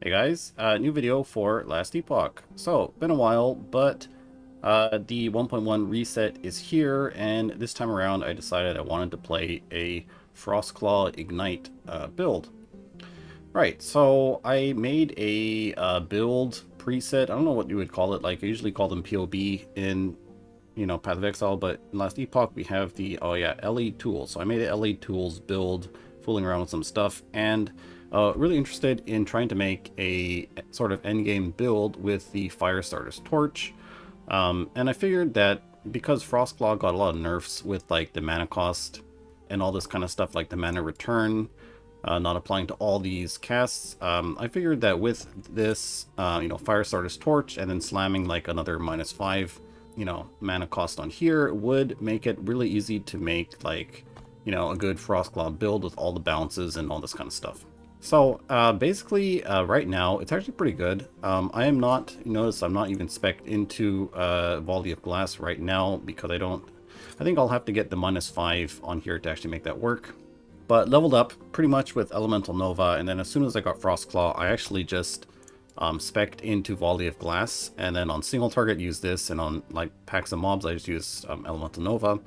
Hey guys, new video for last Epoch. So, been a while, but the 1.1 reset is here, and this time around I decided I wanted to play a Frostclaw Ignite build. Right, so I made a build preset. I don't know what you would call it. Like, I usually call them POB in, Path of Exile, but in last Epoch we have the, LE Tools. So I made an LE Tools build, fooling around with some stuff, and really interested in trying to make a sort of endgame build with the Firestarter's Torch. And I figured that because Frostclaw got a lot of nerfs with like the mana cost and all this kind of stuff, like the mana return, not applying to all these casts, I figured that with this, Firestarter's Torch and then slamming like another -5, mana cost on here would make it really easy to make like, a good Frostclaw build with all the bounces and all this kind of stuff. So basically, right now, it's actually pretty good. I am not, notice I'm not even spec'd into Volley of Glass right now because I think I'll have to get the -5 on here to actually make that work. But leveled up pretty much with Elemental Nova, and then as soon as I got Frostclaw, I actually just spec'd into Volley of Glass, and then on single target use this, and on like packs of mobs I just use Elemental Nova.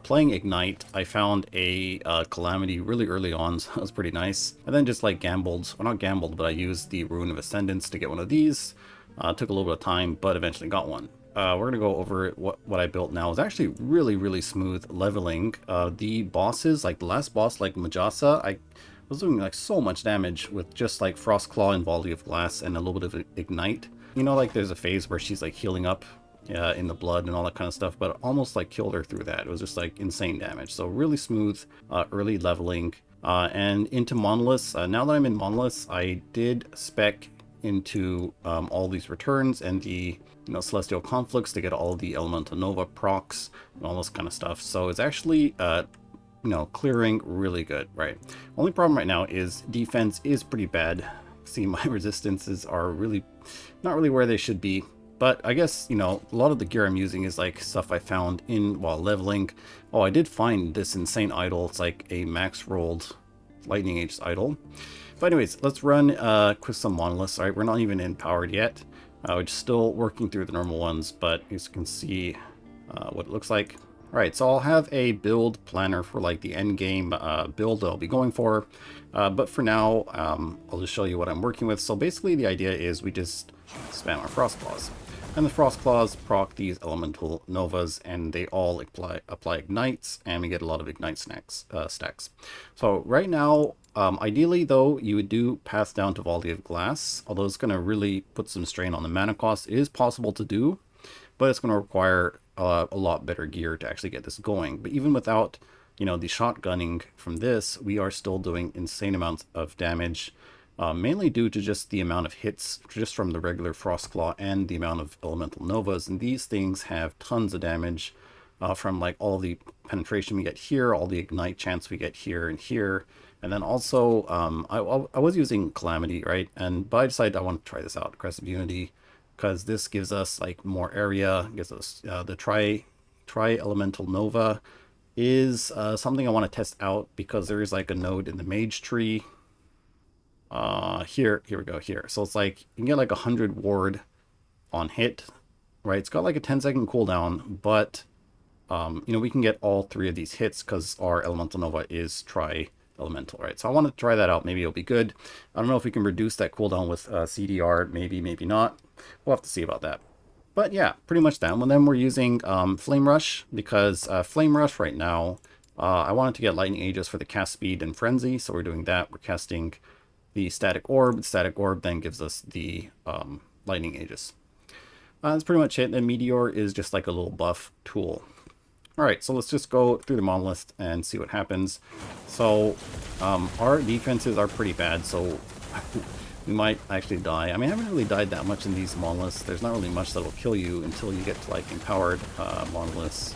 Playing Ignite, I found a Calamity really early on, so that was pretty nice. And then just like gambled, well not gambled, but I used the Rune of Ascendance to get one of these. Took a little bit of time, but eventually got one. We're going to go over what I built now. It's actually really smooth leveling. The bosses, like the last boss, like Majasa, I was doing like so much damage with just like Frostclaw and Volley of Glass and a little bit of Ignite. Like there's a phase where she's like healing up in the blood and all that kind of stuff, but almost like killed her through that. It was just like insane damage. So really smooth early leveling. And into Monoliths. Now that I'm in Monoliths, I did spec into all these returns and the Celestial Conflicts to get all the Elemental Nova procs and all this kind of stuff. So it's actually clearing really good, right? Only problem right now is defense is pretty bad. See, my resistances are really not really where they should be. But I guess, a lot of the gear I'm using is like stuff I found in while leveling. Oh, I did find this insane idol. It's like a max rolled Lightning Age idol. But anyways, let's run with some monoliths. All right, we're not even empowered yet. We're just still working through the normal ones, but as you can see what it looks like. All right, so I'll have a build planner for like the end game build that I'll be going for. But for now, I'll just show you what I'm working with. So basically the idea is we just spam our Frostclaws. And the Frostclaws proc these Elemental Novas, and they all apply Ignites, and we get a lot of Ignite stacks. So right now, ideally though, you would do pass down to Volley of Glass, although it's going to really put some strain on the mana cost. It is possible to do, but it's going to require a lot better gear to actually get this going. But even without, the shotgunning from this, we are still doing insane amounts of damage. Mainly due to just the amount of hits just from the regular Frostclaw and the amount of Elemental Novas. And these things have tons of damage from like all the penetration we get here, all the Ignite chance we get here and here. And then also, I was using Calamity, right? But I decided I want to try this out, Crest of Unity, because this gives us like more area, gives us the Tri-Elemental Nova is something I want to test out because there is like a node in the Mage tree. Here we go here. So it's like you can get like 100 ward on hit, right? It's got like a 10-second cooldown, but we can get all 3 of these hits because our Elemental Nova is tri-elemental, right? So I want to try that out. Maybe it'll be good. I don't know if we can reduce that cooldown with CDR. Maybe not. We'll have to see about that. But yeah, pretty much that. And then we're using Flame Rush because Flame Rush right now, I wanted to get Lightning Aegis for the cast speed and Frenzy, so we're doing that. We're casting the Static Orb. The Static Orb then gives us the Lightning Aegis. That's pretty much it. And Meteor is just like a little buff tool. Alright, so let's just go through the Monolith and see what happens. So, our defenses are pretty bad, so we might actually die. I mean, I haven't really died that much in these Monoliths. There's not really much that'll kill you until you get to like empowered Monoliths.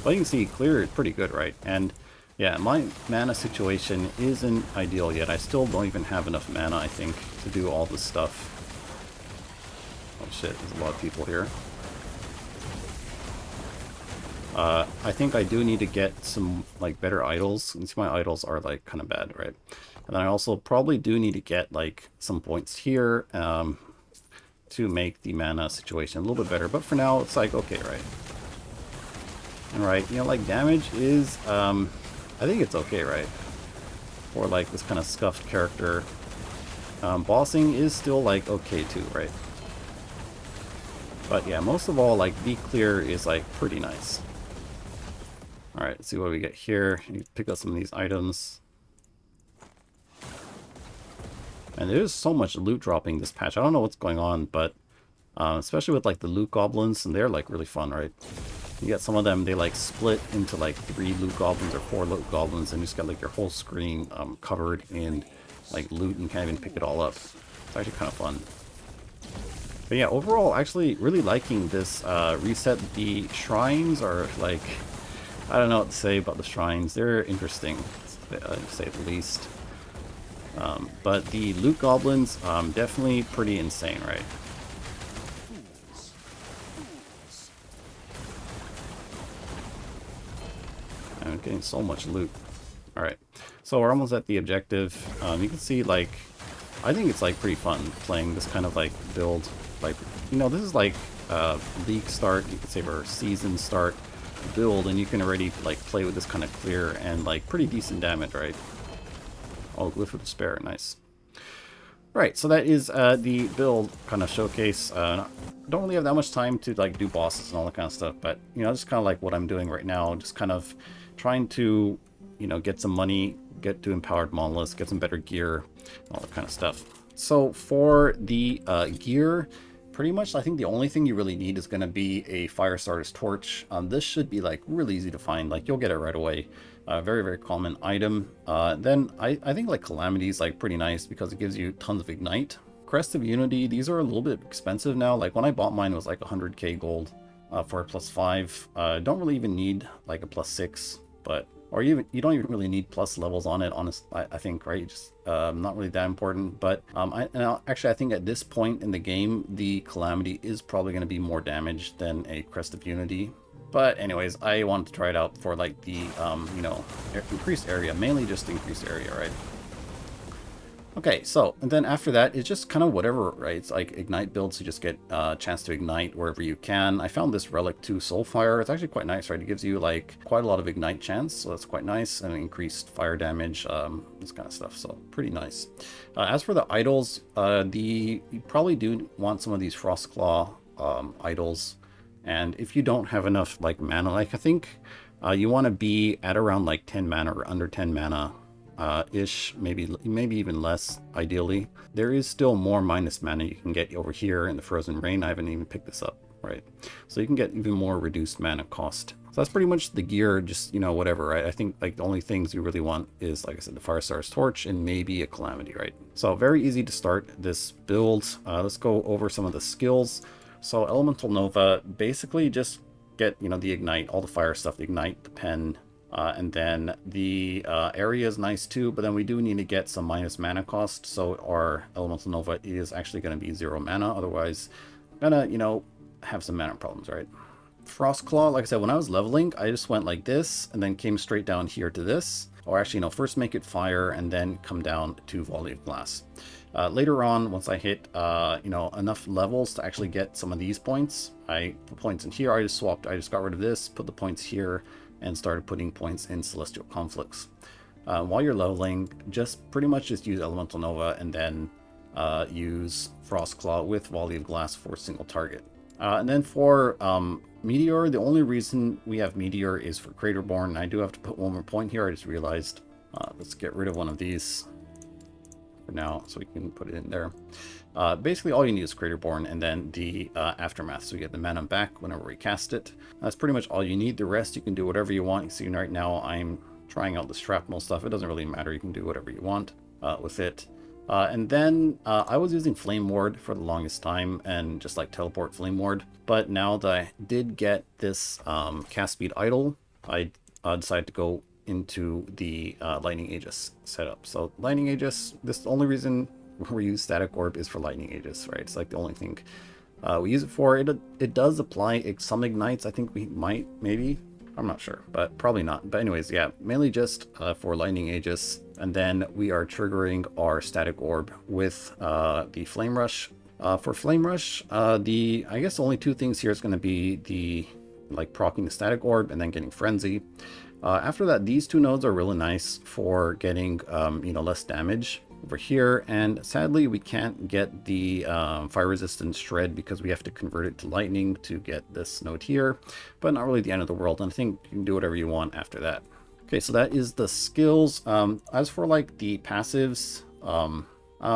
But you can see clear is pretty good, right? And yeah, my mana situation isn't ideal yet. I still don't even have enough mana, I think, to do all this stuff. Oh shit, there's a lot of people here. I think I do need to get some like better idols. You see my idols are like kind of bad, right? And then I also probably do need to get like some points here to make the mana situation a little bit better. But for now, it's like, okay, right? And right, you know, like damage is, I think it's okay, right? For like this kind of scuffed character. Bossing is still like okay too, right? But yeah, most of all, like V-Clear is like pretty nice. Alright, let's see what we get here. You pick up some of these items. And there's so much loot dropping this patch. I don't know what's going on, but especially with like the loot goblins, and they're like really fun, right? You get some of them, they like split into like 3 loot goblins or 4 loot goblins, and you just got like your whole screen covered in like loot, and you can't even pick it all up. It's actually kind of fun. But yeah, overall, actually really liking this reset. The shrines are like, I don't know what to say about the shrines. They're interesting, to say the least. But the loot goblins, definitely pretty insane, right? I'm getting so much loot. Alright, so we're almost at the objective. You can see, like, I think it's like pretty fun playing this kind of like build. Like, you know, this is like league start, you could say, or season start build, and you can already like play with this kind of clear and like pretty decent damage, right? Oh, Glyph of Despair, nice. Right, so that is the build kind of showcase. Don't really have that much time to like do bosses and all that kind of stuff, but you know, just kind of like what I'm doing right now, just kind of trying to, you know, get some money, get to empowered monoliths, get some better gear, all that kind of stuff. So for the gear, pretty much I think the only thing you really need is going to be a Firestarter's Torch. This should be like really easy to find, like you'll get it right away. Very, very common item. Then I think like Calamity is like pretty nice because it gives you tons of Ignite. Crest of Unity, these are a little bit expensive now. Like when I bought mine, it was like 100k gold for a +5. Don't really even need like a +6, but or even you don't even really need plus levels on it. I think, right? Just not really that important. But actually, I think at this point in the game, the Calamity is probably going to be more damage than a Crest of Unity. But anyways, I wanted to try it out for like the you know, increased area, mainly just increased area, right? Okay, so, and then after that, it's just kind of whatever, right? It's like Ignite builds, you just get a chance to Ignite wherever you can. I found this Relic 2 Soulfire. It's actually quite nice, right? It gives you like quite a lot of Ignite chance, so that's quite nice, and increased fire damage, this kind of stuff, so pretty nice. As for the idols, you probably do want some of these Frostclaw idols, and if you don't have enough like mana, like I think you want to be at around like 10 mana or under 10 mana ish, maybe even less ideally. There is still more minus mana you can get over here in the Frozen Rain. I haven't even picked this up, right? So you can get even more reduced mana cost. So that's pretty much the gear, just, you know, whatever, right? I think like the only things you really want is, like I said, the Firestar's Torch and maybe a Calamity, right? So very easy to start this build. Let's go over some of the skills. So Elemental Nova, basically just get, you know, the Ignite, all the fire stuff, the Ignite, the Pen, and then the area is nice too, but then we do need to get some minus mana cost, so our Elemental Nova is actually going to be 0 mana, otherwise gonna, you know, have some mana problems, right? Frostclaw, like I said, when I was leveling, I just went like this, and then came straight down here to this, or actually, no, first make it fire, and then come down to Volley of Glass. Later on, once I hit, you know, enough levels to actually get some of these points, I put points in here, I just got rid of this, put the points here, and started putting points in Celestial Conflicts. While you're leveling, just pretty much just use Elemental Nova and then use Frostclaw with Volley of Glass for a single target. And then for Meteor, the only reason we have Meteor is for Craterborn. I do have to put one more point here, I just realized. Let's get rid of one of these for now so we can put it in there. Basically all you need is Craterborn and then the Aftermath, so you get the mana back whenever we cast it. That's pretty much all you need. The rest you can do whatever you want. You see right now I'm trying out the Shrapnel stuff. It doesn't really matter, you can do whatever you want with it. And then I was using Flame Ward for the longest time and just like teleport Flame Ward, but now that I did get this cast speed idle, I decided to go into the Lightning Aegis setup. So Lightning Aegis, this is the only reason we use Static Orb is for Lightning Aegis, right? It's like the only thing we use it for. It does apply some ignites. I think we might maybe I'm not sure, but probably not. But anyways, yeah, mainly just for Lightning Aegis. And then we are triggering our Static Orb with the Flame Rush. For Flame Rush, I guess only two things here is going to be the like proccing the Static Orb and then getting Frenzy. After that, these two nodes are really nice for getting less damage over here, and sadly we can't get the fire resistance shred because we have to convert it to lightning to get this node here, but not really the end of the world, and I think you can do whatever you want after that. Okay, so that is the skills. As for like the passives,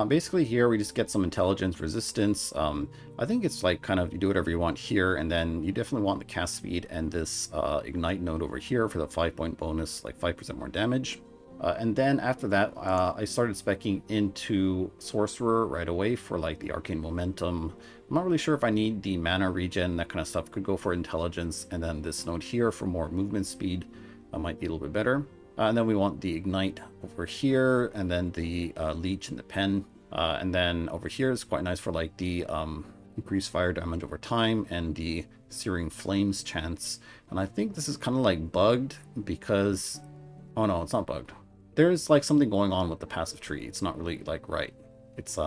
basically here we just get some intelligence, resistance. I think it's like kind of you do whatever you want here, and then you definitely want the cast speed and this ignite node over here for the 5-point bonus, like 5% more damage. And then after that, I started speccing into Sorcerer right away for like the Arcane Momentum. I'm not really sure if I need the mana regen, that kind of stuff. Could go for Intelligence, and then this node here for more movement speed might be a little bit better. And then we want the Ignite over here, and then the Leech and the Pen. And then over here is quite nice for like the increased fire damage over time and the Searing Flames chance. And I think this is kind of like bugged because... Oh no, it's not bugged. There's like something going on with the passive tree. It's not really like right. It's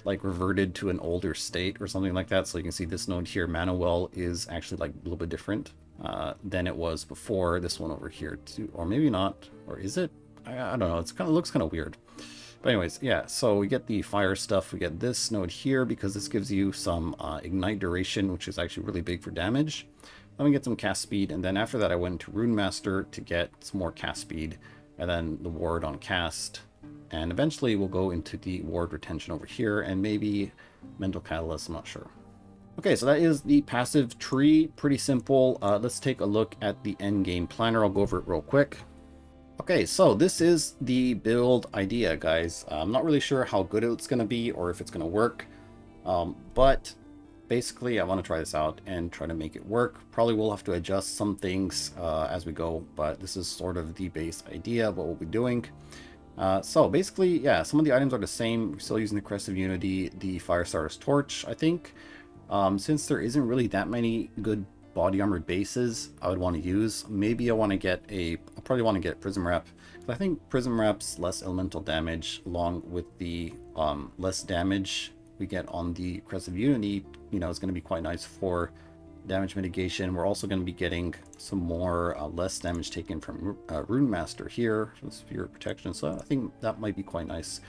like reverted to an older state or something like that. So you can see this node here, Mana Well, is actually like a little bit different than it was before. This one over here too, or maybe not, or is it? I don't know. It's looks kind of weird. But anyways, yeah. So we get the fire stuff. We get this node here because this gives you some ignite duration, which is actually really big for damage. Then we get some cast speed, and then after that I went to Rune Master to get some more cast speed, and then the ward on cast, and eventually we'll go into the ward retention over here, and maybe Mental Catalyst, I'm not sure. Okay, so that is the passive tree, pretty simple. Let's take a look at the end game planner. I'll go over it real quick. Okay, so this is the build idea, guys. I'm not really sure how good it's going to be or if it's going to work, but basically, I want to try this out and try to make it work. Probably will have to adjust some things as we go, but this is sort of the base idea of what we'll be doing. So basically, yeah, some of the items are the same. We're still using the Crest of Unity, the Firestarter's Torch, I think. Since there isn't really that many good body armored bases I would want to use, maybe I want to get I'll probably want to get Prism Wrap. I think Prism Wrap's less elemental damage along with the less damage we get on the Crest of Unity, is going to be quite nice for damage mitigation. We're also going to be getting some more less damage taken from Rune Master here, so Sphere of Protection. So I think that might be quite nice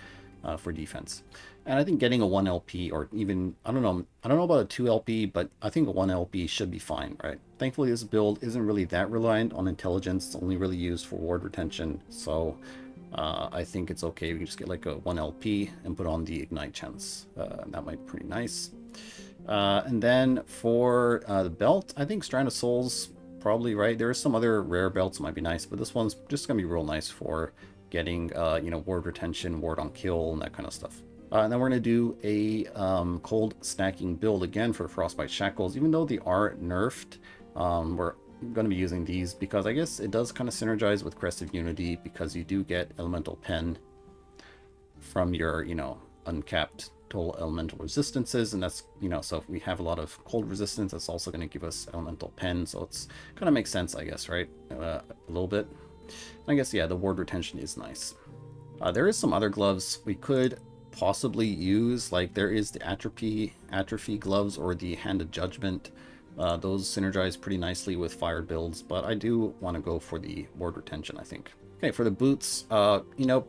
for defense. And I think getting a 1 LP, or even, I don't know about a 2 LP, but I think a 1 LP should be fine, right? Thankfully, this build isn't really that reliant on intelligence. It's only really used for ward retention. So I think it's okay. We can just get like a 1 LP and put on the Ignite chance. That might be pretty nice. And then for the belt, I think Strand of Souls, probably, right? There are some other rare belts that might be nice, but this one's just going to be real nice for getting, ward retention, ward on kill, and that kind of stuff. And then we're going to do a cold stacking build again for Frostbite Shackles. Even though they are nerfed, we're going to be using these because I guess it does kind of synergize with Crest of Unity because you do get Elemental Pen from your, uncapped total elemental resistances, and that's, so if we have a lot of cold resistance, that's also going to give us Elemental Pen, so it's kind of makes sense, I guess, right? A little bit. I guess, yeah, the ward retention is nice. There is some other gloves we could possibly use, like there is the atrophy gloves or the Hand of Judgment. Those synergize pretty nicely with fire builds, but I do want to go for the ward retention, I think. Okay, for the boots,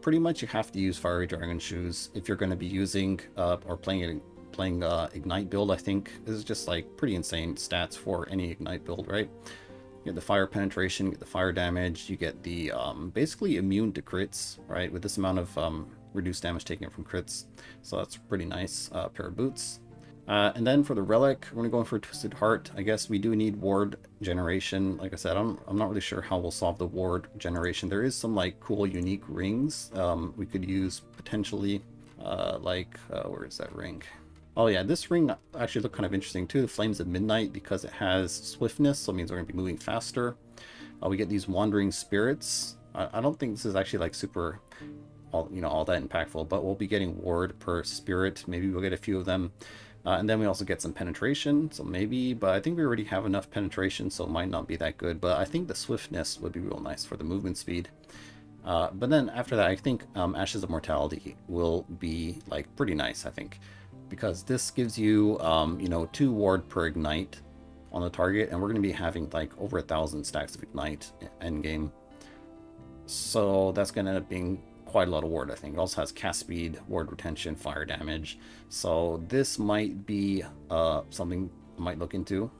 pretty much you have to use Fiery Dragon Shoes if you're going to be using or playing Ignite build. I think this is just like pretty insane stats for any Ignite build, right? You get the fire penetration, you get the fire damage, you get the basically immune to crits, right? With this amount of reduced damage taken from crits, so that's pretty nice pair of boots. And then for the relic, we're going to go in for Twisted Heart. I guess we do need ward generation. Like I said, I'm not really sure how we'll solve the ward generation. There is some like cool unique rings we could use potentially. Where is that ring? Oh yeah, this ring actually looked kind of interesting too. The Flames of Midnight, because it has swiftness, so it means we're going to be moving faster. We get these Wandering Spirits. I don't think this is actually like super all that impactful, but we'll be getting ward per spirit. Maybe we'll get a few of them. And then we also get some penetration, so maybe, but I think we already have enough penetration, so it might not be that good. But I think the swiftness would be real nice for the movement speed. But then after that, I think Ashes of Mortality will be like pretty nice, I think, because this gives you, you know, 2 ward per ignite on the target, and we're going to be having like over 1,000 stacks of ignite end game. So that's going to end up being quite a lot of ward, I think. It also has cast speed, ward retention, fire damage. So this might be something I might look into.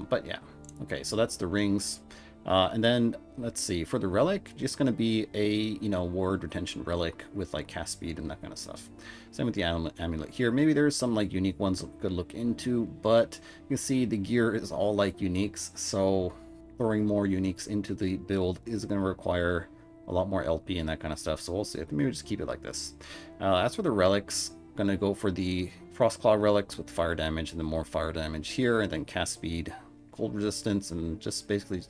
But yeah, okay, so that's the rings. And then let's see, for the relic, just going to be a, you know, ward retention relic with like cast speed and that kind of stuff. Same with the amulet here. Maybe there's some like unique ones we could look into, but you can see the gear is all like uniques, so throwing more uniques into the build is going to require a lot more LP and that kind of stuff. So we'll see. Maybe just keep it like this. As for the relics, going to go for the Frostclaw relics with fire damage, and then more fire damage here, and then cast speed, cold resistance, and just basically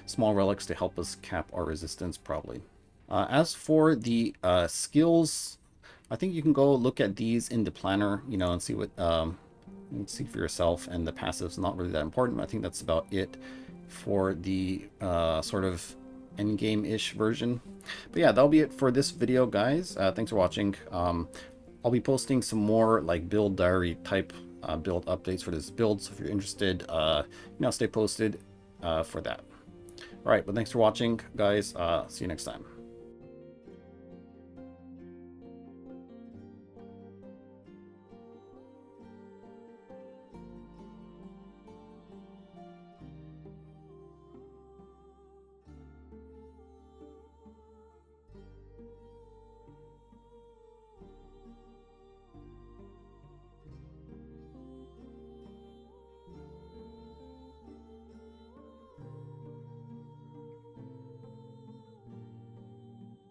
small relics to help us cap our resistance probably. As for the skills, I think you can go look at these in the planner, you know, and see what see for yourself. And the passive's not really that important. I think that's about it for the sort of endgame-ish version. But yeah, that'll be it for this video, guys. Thanks for watching. I'll be posting some more like build diary type build updates for this build, so if you're interested, you know, stay posted for that. All right, but thanks for watching, guys. See you next time.